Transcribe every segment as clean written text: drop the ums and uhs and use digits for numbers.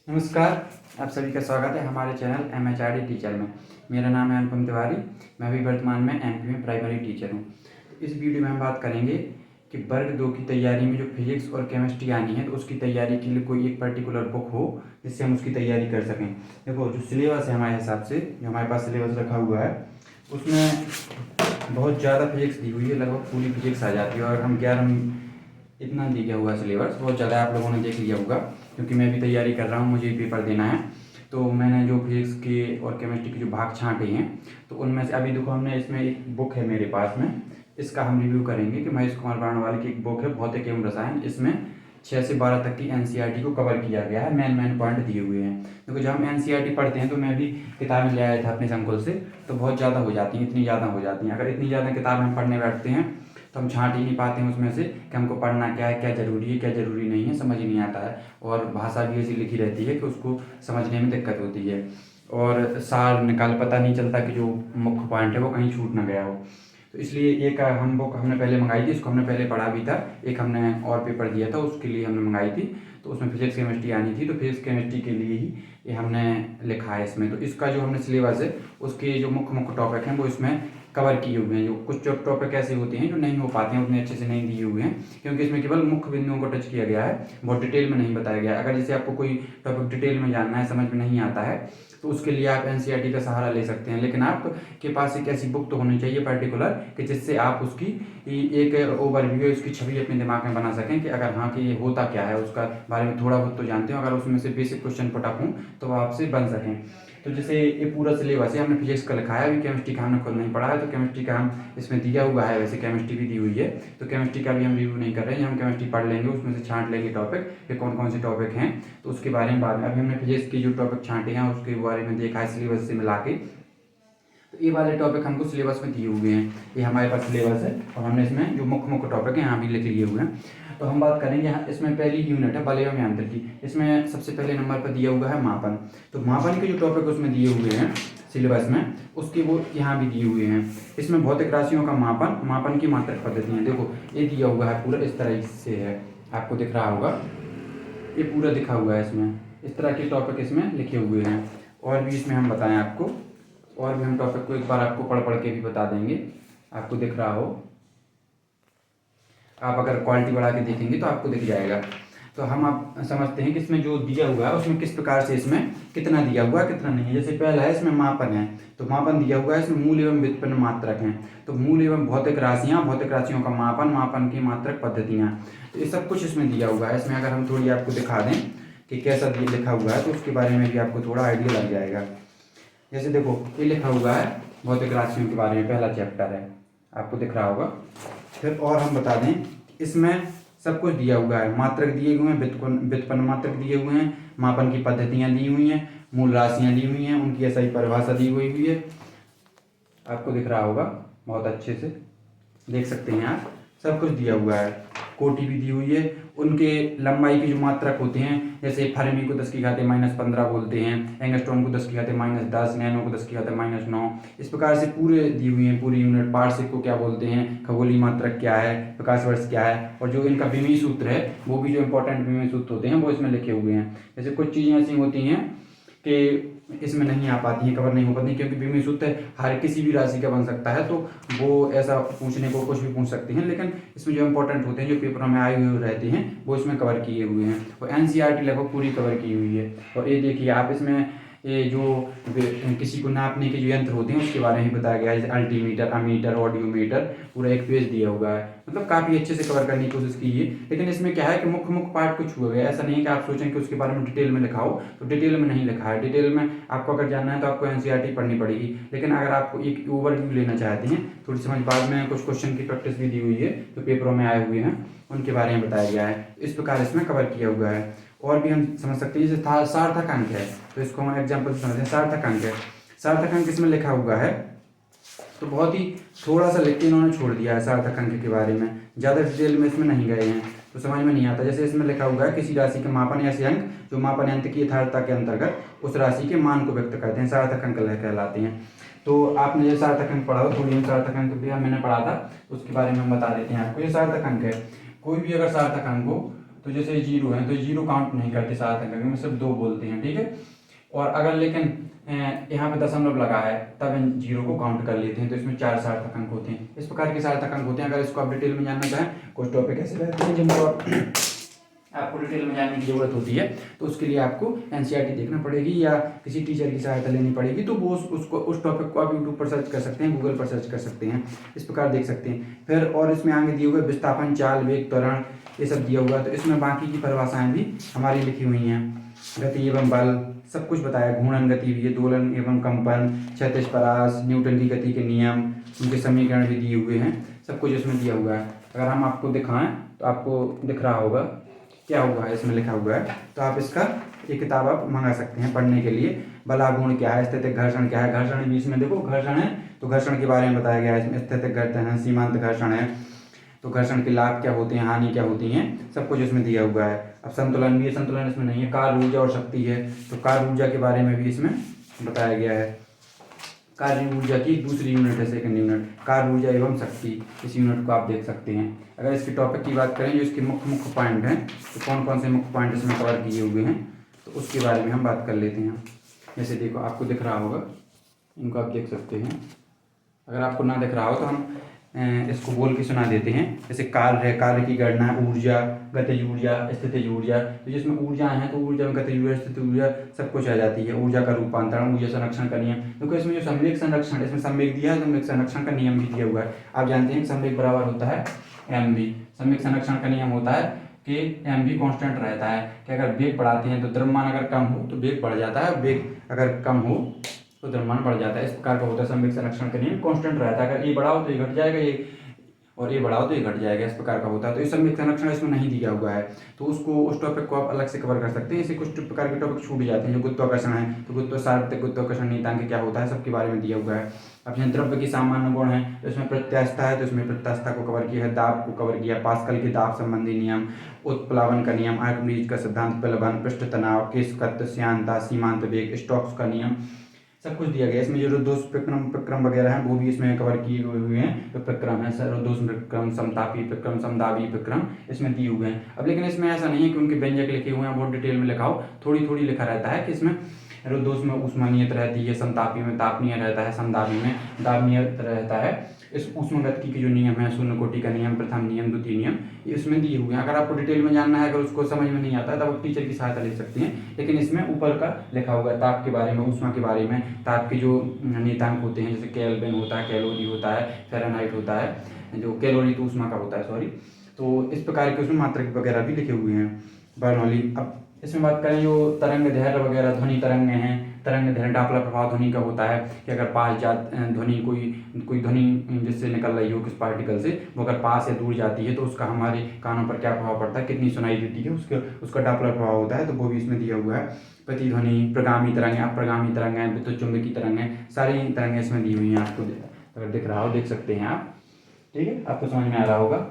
नमस्कार। आप सभी का स्वागत है हमारे चैनल MHRD टीचर में। मेरा नाम है अनुपम तिवारी। मैं अभी वर्तमान में MP में प्राइमरी टीचर हूँ। तो इस वीडियो में हम बात करेंगे कि वर्ग 2 की तैयारी में जो फिजिक्स और केमिस्ट्री आनी है तो उसकी तैयारी के लिए कोई एक पर्टिकुलर बुक हो जिससे हम उसकी तैयारी कर सकें। देखो, जो सिलेबस है हमारे हिसाब से, जो हमारे पास सिलेबस रखा हुआ है उसमें बहुत ज़्यादा फिजिक्स दी हुई है, लगभग पूरी फिजिक्स आ जाती है। और हम 11वीं इतना दिया हुआ सिलेबस बहुत ज़्यादा आप लोगों ने देख लिया होगा, क्योंकि मैं भी तैयारी कर रहा हूँ, मुझे पेपर देना है। तो मैंने जो फिजिक्स के और केमिस्ट्री के जो भाग छांटे हैं तो उनमें से अभी देखो, हमने इसमें एक बुक है मेरे पास में, इसका हम रिव्यू करेंगे कि महेश कुमार बर्णवाल की एक बुक है भौतिक एवं रसायन। इसमें 6 से 12 तक की NCERT को कवर किया गया है, मेन पॉइंट दिए हुए हैं। देखो, जब हम NCERT पढ़ते हैं तो मैं भी किताबें ले आया था अपने संकुल से, तो बहुत ज़्यादा हो जाती हैं, इतनी ज़्यादा हो जाती हैं। अगर इतनी ज़्यादा किताबें हम पढ़ने बैठते हैं तो हम छाँट ही नहीं पाते हैं उसमें से कि हमको पढ़ना क्या है, क्या ज़रूरी है, क्या ज़रूरी नहीं है, समझ ही नहीं आता है। और भाषा भी ऐसी लिखी रहती है कि उसको समझने में दिक्कत होती है, और सार निकाल पता नहीं चलता कि जो मुख्य पॉइंट है वो कहीं छूट ना गया हो। तो इसलिए एक हम बुक हमने पहले मंगाई थी, इसको हमने पहले पढ़ा भी था। एक हमने और पेपर दिया था, उसके लिए हमने मंगाई थी। तो उसमें फिजिक्स केमिस्ट्री आनी थी, तो फिजिक्स केमिस्ट्री के लिए ही ये हमने लिखा है इसमें। तो इसका जो हमने सिलेबस है उसके जो मुख्य मुख्य टॉपिक हैं वो इसमें कवर किए हुए हैं। जो कुछ टॉपिक ऐसे होते हैं जो नहीं हो पाते हैं, उतने अच्छे से नहीं दिए हुए हैं, क्योंकि इसमें केवल मुख्य बिंदुओं को टच किया गया है, बहुत डिटेल में नहीं बताया गया है। अगर जैसे आपको कोई टॉपिक डिटेल में जानना है, समझ में नहीं आता है, तो उसके लिए आप NCERT का सहारा ले सकते हैं। लेकिन आपके पास एक ऐसी बुक तो होनी चाहिए पर्टिकुलर कि जिससे आप उसकी एक ओवरव्यू, उसकी छवि अपने दिमाग में बना सकें कि अगर हाँ कि ये होता क्या है उसका बारे में थोड़ा बहुत तो जानते हो। अगर उसमें से बेसिक क्वेश्चन पुटअप हों तो वो आपसे बन सकें। तो जैसे ये पूरा सिलेबस है, हमने फिजिक्स का लिखा है, अभी केमिस्ट्री का हमने खुद नहीं पढ़ा है, तो केमिस्ट्री का हम इसमें दिया हुआ है, वैसे केमिस्ट्री भी दी हुई है। तो केमिस्ट्री का भी हम रिव्यू नहीं कर रहे हैं, हम केमिस्ट्री पढ़ लेंगे, उसमें से छांट लेंगे टॉपिक कि कौन कौन से टॉपिक हैं, तो उसके बारे में बाद में। अभी हमने फिजिक्स के जो टॉपिक छांटे हैं उसके बारे में देखा है सिलेबस से मिला के। तो ये वाले टॉपिक हमको सिलेबस में दिए हुए हैं, ये हमारे पास सिलेबस है, और हमने इसमें जो मुख्य मुख्य टॉपिक हैं यहाँ भी लिख लिए हुए हैं। तो हम बात करेंगे यहाँ, इसमें पहली यूनिट है बल एवं यांत्रिकी। इसमें सबसे पहले नंबर पर दिया हुआ है मापन। तो मापन के जो टॉपिक उसमें दिए हुए हैं सिलेबस में, उसके वो यहाँ भी दिए हुए हैं। इसमें भौतिक राशियों का मापन, मापन की मात्रक पद्धतियाँ, देखो ये दिया हुआ है पूरा इस तरह से है, आपको दिख रहा होगा, ये पूरा दिखा हुआ है इसमें, इस तरह के टॉपिक इसमें लिखे हुए हैं। और भी इसमें हम बताएं आपको, और भी हम टॉपिक को एक बार आपको पढ़ पढ़ के भी बता देंगे, आपको दिख रहा हो, आप अगर क्वालिटी बढ़ा के देखेंगे तो आपको दिख जाएगा। तो हम आप समझते हैं कि इसमें जो दिया हुआ है उसमें किस प्रकार से इसमें कितना दिया हुआ है कितना नहीं है। जैसे पहला है इसमें मापन है, तो मापन दिया हुआ है, इसमें मूल एवं व्युत्पन्न मात्रक हैं। तो मूल एवं भौतिक राशियाँ, भौतिक राशियों का मापन, मापन की मात्रक पद्धतियाँ, तो ये सब कुछ इसमें दिया हुआ है। इसमें अगर हम थोड़ी आपको दिखा दें कि कैसा लिखा हुआ है तो उसके बारे में भी आपको थोड़ा आइडिया लग जाएगा। जैसे देखो, ये लिखा हुआ है भौतिक राशियों के बारे में, पहला चैप्टर है, आपको दिख रहा होगा। फिर और हम बता दें, इसमें सब कुछ दिया हुआ है, मात्रक दिए हुए हैं, व्युत्पन्न मात्रक दिए हुए हैं, मापन की पद्धतियाँ दी हुई हैं, मूल राशियाँ दी हुई हैं, उनकी ऐसा ही परिभाषा दी हुई है, आपको दिख रहा होगा, बहुत अच्छे से देख सकते हैं आप, सब कुछ दिया हुआ है। कोटि भी दी हुई है, उनके लंबाई की जो मात्रक होते हैं, जैसे फर्मी को 10⁻⁻15 बोलते हैं, एंगस्ट्रॉम को 10⁻⁻10, नैनो को 10⁻⁻9, इस प्रकार से पूरे दी हुई हैं पूरी यूनिट। पार्शिक को क्या बोलते हैं, खगोलीय मात्रक क्या है, प्रकाश वर्ष क्या है, और जो इनका विमीय सूत्र है वो भी, जो इंपॉर्टेंट विमीय सूत्र होते हैं वो इसमें लिखे हुए हैं। जैसे कुछ चीज़ें ऐसी होती हैं कि इसमें नहीं आ पाती हैं, कवर नहीं हो पाती, क्योंकि विमीय सूत्र हर किसी भी राशि का बन सकता है, तो वो ऐसा पूछने को कुछ भी पूछ सकते हैं। लेकिन इसमें जो इंपॉर्टेंट होते हैं, जो पेपरों में आए हुए रहते हैं, वो इसमें कवर किए हुए हैं, और NCERT लगभग पूरी कवर की हुई है। और ये देखिए आप, इसमें ये जो किसी को नापने के जो यंत्र होते हैं उसके बारे में बताया गया है, जैसे अल्टीमीटर, अमीटर, ऑडियोमीटर, पूरा एक पेज दिया हुआ है। मतलब काफ़ी अच्छे से कवर करने की कोशिश की है। लेकिन इसमें क्या है कि मुख्य मुख्य पार्ट कुछ हुआ गया, ऐसा नहीं है कि आप सोचें कि उसके बारे में डिटेल में लिखा हो, तो डिटेल में नहीं लिखा है। डिटेल में आपको अगर जानना है तो आपको NCERT पढ़नी पड़ेगी। लेकिन अगर आपको एक ओवरव्यू लेना चाहते हैं, थोड़ी समझ, बाद में कुछ क्वेश्चन की प्रैक्टिस भी दी हुई है जो पेपरों में आए हुए हैं, उनके बारे में बताया गया है। इस प्रकार इसमें कवर किया हुआ है। और भी हम समझ सकते हैं, जैसे सार्थक अंक है, तो इसको हम एग्जाम्पल से समझते हैं। सार्थक अंक है, सार्थक अंक इसमें लिखा हुआ है, तो बहुत ही थोड़ा सा लिख के इन्होंने छोड़ दिया है सार्थक अंक के बारे में, ज़्यादा डिटेल में इसमें नहीं गए हैं, तो समझ में नहीं आता। जैसे इसमें लिखा हुआ है, किसी राशि के मापन ऐसे अंक जो मापन यंत्र की यथार्थता के अंतर्गत उस राशि के मान को व्यक्त करते हैं, सार्थक अंक कहलाते हैं। तो आपने जो सार्थक अंक पढ़ा हो, थोड़ी सार्थक अंक भी मैंने पढ़ा था, उसके बारे में हम बता देते हैं आपको। ये सार्थक अंक है, कोई भी अगर सार्थक अंक हो तो जैसे 0 है तो 0 काउंट नहीं करते 7 अंक में, सिर्फ 2 बोलते हैं, ठीक है। और अगर लेकिन यहाँ पे दशमलव लगा है तब इन 0 को काउंट कर लेते हैं, तो इसमें 4 सार्थक अंक होते हैं। इस प्रकार के सार्थक अंक होते हैं। अगर इसको आप डिटेल में जानना चाहें, कुछ टॉपिक ऐसे रहते हैं जिनको आपको डिटेल में जानने की ज़रूरत होती है, तो उसके लिए आपको एनसीईआरटी देखना पड़ेगी या किसी टीचर की सहायता लेनी पड़ेगी। तो वो उस टॉपिक को आप यूट्यूब पर सर्च कर सकते हैं, गूगल पर सर्च कर सकते हैं, इस प्रकार देख सकते हैं। फिर और इसमें आगे दिए हुए विस्थापन, चाल, वेग, त्वरण, ये सब दिया हुआ है। तो इसमें बाकी की परिभाषाएं भी हमारी लिखी हुई हैं। गति एवं बल सब कुछ बताया, घूर्णन गति भी है, दोलन एवं कंपन, क्षैतिज परास, न्यूटन की गति के नियम, उनके समीकरण भी दिए हुए हैं, सब कुछ इसमें दिया हुआ है। अगर हम आपको दिखाएं तो आपको दिख रहा होगा क्या हुआ है, इसमें लिखा हुआ है। तो आप इसका एक किताब आप मंगा सकते हैं पढ़ने के लिए। बलागुण क्या है, स्थितिक घर्षण क्या है, घर्षण भी इसमें देखो, घर्षण है तो घर्षण के बारे में बताया गया है इसमें। स्थितिक घर्षण है, सीमांत घर्षण है, तो घर्षण के लाभ क्या होते हैं, हानि क्या होती हैं, सब कुछ इसमें दिया हुआ है। अब संतुलन भी है, संतुलन इसमें नहीं है। कार्य ऊर्जा और शक्ति है, तो कार्य ऊर्जा के बारे में भी इसमें बताया गया है। कार्य ऊर्जा की दूसरी यूनिट है, सेकंड यूनिट, कार्य ऊर्जा एवं शक्ति, इस यूनिट को आप देख सकते हैं। अगर इसके टॉपिक की बात करें, जो इसके मुख्य पॉइंट हैं, तो कौन कौन से मुख्य पॉइंट इसमें कवर किए हुए हैं, तो उसके बारे में हम बात कर लेते हैं। जैसे देखो, आपको दिख रहा होगा, इनको आप देख सकते हैं। अगर आपको ना दिख रहा हो तो हम इसको बोल के सुना देते हैं। जैसे कार्य है, कार्य की गणना, ऊर्जा, गतिज ऊर्जा, स्थितिज ऊर्जा। तो जिसमें ऊर्जाएं हैं तो ऊर्जा में गतिज ऊर्जा, स्थितिज ऊर्जा सब कुछ आ जाती है। ऊर्जा का रूपांतरण, ऊर्जा संरक्षण का नियम, क्योंकि इसमें जो संवेग संरक्षण, इसमें संवेग दिया है, संवेग संरक्षण का नियम भी दिया हुआ है। आप जानते हैं कि संवेग बराबर होता है mv। संवेग संरक्षण का नियम होता है कि mv कांस्टेंट रहता है, कि अगर वेग बढ़ाते हैं तो द्रव्यमान अगर कम हो तो वेग बढ़ जाता है, वेग अगर कम हो तो द्रव्यमान बढ़ जाता है। इस प्रकार का होता है संवेग संरक्षण का नियम, कांस्टेंट रहता है। अगर ये बढ़ाओ तो ये घट जाएगा, ये और ये बढ़ाओ तो ये घट जाएगा, इस प्रकार का होता है। तो इस संवेग संरक्षण इसमें नहीं दिया हुआ है, तो उस टॉपिक को आप अलग से कवर कर सकते हैं। इसे कुछ प्रकार के टॉपिक छूट जाते हैं। जो गुरुत्वाकर्षण है, तो सार्वत्रिक गुरुत्वाकर्षण नियतांक क्या होता है, सबके बारे में दिया हुआ है। अब जैसे द्रव्य की सामान्य गुण है, तो इसमें प्रत्यास्थता है, तो इसमें प्रत्यास्थता को कवर किया है। दाब को कवर किया, पास्कल के दाब संबंधी नियम, उत्प्लावन का नियम, आर्किमिडीज का सिद्धांत, प्लवन, पृष्ठ तनाव, केशकत्व, श्यानता, सीमांत वेग, स्टोक्स का नियम, सब कुछ दिया गया। इसमें जो रुद्धोष प्रक्रम वगैरह हैं वो भी इसमें कवर किए हुए हैं। तो प्रक्रम है, रुद्धोष प्रक्रम, समतापी प्रक्रम, समदाबी प्रक्रम, इसमें दिए हुए हैं। अब लेकिन इसमें ऐसा नहीं है कि उनके व्यंजक लिखे हुए हैं बहुत डिटेल में लिखा हो, थोड़ी थोड़ी लिखा रहता है कि इसमें रुद्धोष में उष्मानीयत रहती है, समतापी में तापनीय रहता है, समदाबी में दाबनीयत रहता है। इस ऊष्मागतिकी के जो नियम है, शून्य कोटि का नियम, प्रथम नियम, द्वितीय नियम, ये इसमें दिए हुए हैं। अगर आपको डिटेल में जानना है, अगर उसको समझ में नहीं आता है, तब आप टीचर की सहायता ले सकते हैं। लेकिन इसमें ऊपर का लिखा हुआ है ताप के बारे में, ऊष्मा के बारे में, ताप के जो नियतांक होते हैं, जैसे केल्विन होता है, कैलोरी होता है, फ़ारेनहाइट होता है, जो कैलोरी तो ऊष्मा का होता है, सॉरी। तो इस प्रकार के उसमें मात्रक वगैरह भी लिखे हुए हैं, बर्नौली। अब इसमें बात करें जो तरंग दैर्घ्य वगैरह, ध्वनि तरंग हैं, तरंग दैर्घ्य डापलर प्रभाव ध्वनि का होता है कि अगर पास ध्वनि कोई ध्वनि जिससे निकल रही हो, किस पार्टिकल से, वो अगर पास या दूर जाती है तो उसका हमारे कानों पर क्या प्रभाव पड़ता है, कितनी सुनाई देती है, उसका डापलर प्रभाव होता है। तो वो भी इसमें दिया हुआ है। प्रतिध्वनि, प्रगामी तरंग, अप्रगामी तरंग है, विद्युत चुंबकीय तरंग है, सारी तरंगें इसमें दी हुई हैं। आपको अगर दिख रहा हो, देख सकते हैं आप, ठीक है, आपको समझ में आ रहा होगा।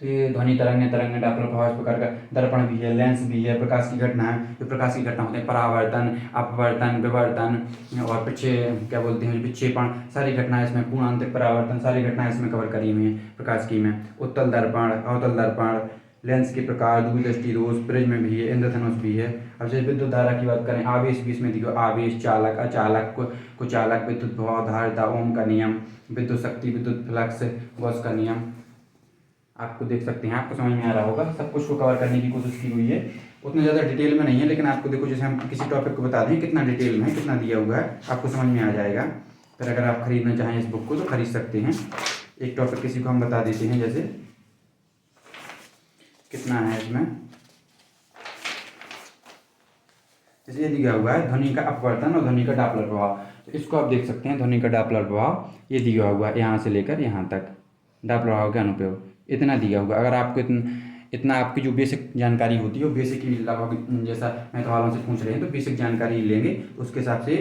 तो ये ध्वनि तरंग, डापलर प्रभाव, इस प्रकार का। दर्पण भी है, लेंस भी है, प्रकाश की घटना है, जो प्रकाश की घटना होते हैं, परावर्तन, अपवर्तन, विवर्तन और क्या बोलते हैं, विक्षेपण, सारी घटनाएं इसमें, पूर्णांतिक परावर्तन, सारी घटनाएं इसमें कवर करी हुई हैं प्रकाश की में। उत्तल दर्पण, अवतल दर्पण, लेंस के प्रकार, दूरदृष्टि दोष, प्रिज्म भी है, इंद्रधनुष भी है। अब जैसे विद्युत धारा की बात करें, आवेश भी इसमें दिया, आवेश, चालक, अचालक, कुचालक, विद्युत प्रवाह, धारिता, ओम का नियम, विद्युत शक्ति, विद्युत फ्लक्स, गॉस का नियम, आपको देख सकते हैं, आपको समझ में आ रहा होगा। सब कुछ को कवर करने की कोशिश की हुई है, उतने ज़्यादा डिटेल में नहीं है, लेकिन आपको देखो, जैसे हम किसी टॉपिक को बता दें कितना डिटेल में है, कितना दिया हुआ है, आपको समझ में आ जाएगा। फिर अगर आप खरीदना चाहें इस बुक को तो खरीद सकते हैं। एक टॉपिक किसी को हम बता देते हैं, जैसे कितना है इसमें, जैसे ये दिया हुआ है ध्वनि का अपवर्तन और ध्वनि का डापलर प्रभाव। तो इसको आप देख सकते हैं, ध्वनि का डापलर प्रभाव ये दिया हुआ है, यहाँ से लेकर यहाँ तक डापलर प्रभाव के अनुप्रयोग इतना दिया हुआ। अगर आपको इतना आपकी जो बेसिक जानकारी होती है वो बेसिक ही लगभग, जैसा मैथ वालों से पूछ रहे हैं तो बेसिक जानकारी लेंगे, तो उसके हिसाब से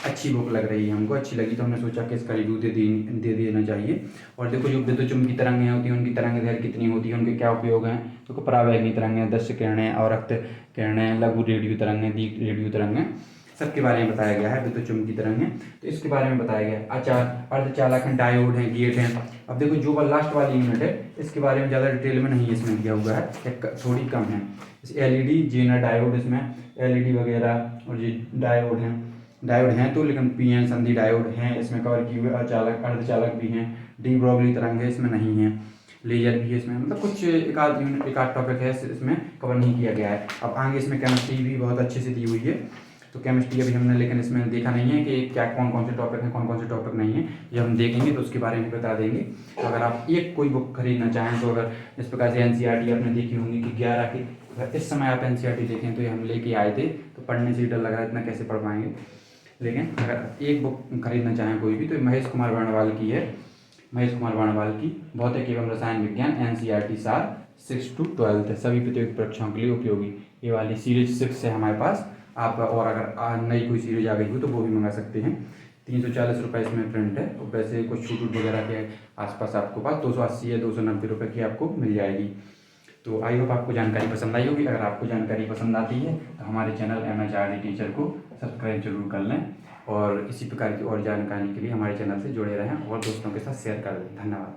अच्छी बुक लग रही है हमको, अच्छी लगी तो हमने सोचा कि इसका रिव्यू दे देना चाहिए। और देखो, जो विद्युत चुम्बकीय तरंगें होती हैं उनकी तरंग दैर्घ्य कितनी होती है, उनके क्या उपयोग हैं। तो परावैगनी तरंगें, दृश्य किरणें, अवरक्त किरणें, लघु रेडियो तरंगें, दीर्घ रेडियो तरंगें, सबके बारे में बताया गया है। विद्युत चुम्बकीय तरंग है तो इसके बारे में बताया गया है। आचार अर्धचालक हैं, डायोड हैं, गेट हैं। अब देखो जो लास्ट वाली यूनिट है इसके बारे में ज़्यादा डिटेल में नहीं इसमें दिया हुआ है, थोड़ी कम है। एलईडी जेनर डायोड, इसमें एलईडी वगैरह और ये डायोड हैं तो, लेकिन पीएन संधि डायोड हैं इसमें कवर किए हुए। अर्धचालक भी हैं। डी ब्रॉगली तरंग है इसमें नहीं है। लेजर भी है इसमें, मतलब कुछ एक आध टॉपिक है इसमें कवर नहीं किया गया है। अब आगे इसमें केमिस्ट्री भी बहुत अच्छे से दी हुई है, तो केमिस्ट्री अभी हमने लेकिन इसमें देखा नहीं है कि क्या कौन से टॉपिक हैं, कौन कौन से टॉपिक नहीं है। ये हम देखेंगे तो उसके बारे में बता देंगे। तो अगर आप एक कोई बुक खरीदना चाहें तो अगर इस प्रकार से एनसीईआरटी आपने देखी होंगी कि 11 की, अगर इस समय आप एनसीईआरटी देखें तो ये हम लेके आए थे, तो पढ़ने से ही डर लग रहा है इतना कैसे पढ़ पाएंगे। लेकिन अगर एक बुक खरीदना चाहें कोई भी तो महेश कुमार वर्णवाल की है। महेश कुमार वर्णवाल की भौतिक एवं रसायन विज्ञान एनसीईआरटी सार 6 to 12 है, सभी प्रतियोगी परीक्षाओं के लिए उपयोगी। ये वाली सीरीज 6 है हमारे पास। आप और अगर नई कोई सीरीज आ गई हो तो वो भी मंगा सकते हैं। 340 रुपये इसमें प्रिंट है, और वैसे कुछ छूट वगैरह के आसपास आपको पास 280 या 290 रुपये की आपको मिल जाएगी। तो आई होप आपको जानकारी पसंद आई होगी। अगर आपको जानकारी पसंद आती है तो हमारे चैनल MHRD टीचर को सब्सक्राइब जरूर कर लें, और इसी प्रकार की और जानकारी के लिए हमारे चैनल से जुड़े रहें और दोस्तों के साथ शेयर कर दें। धन्यवाद।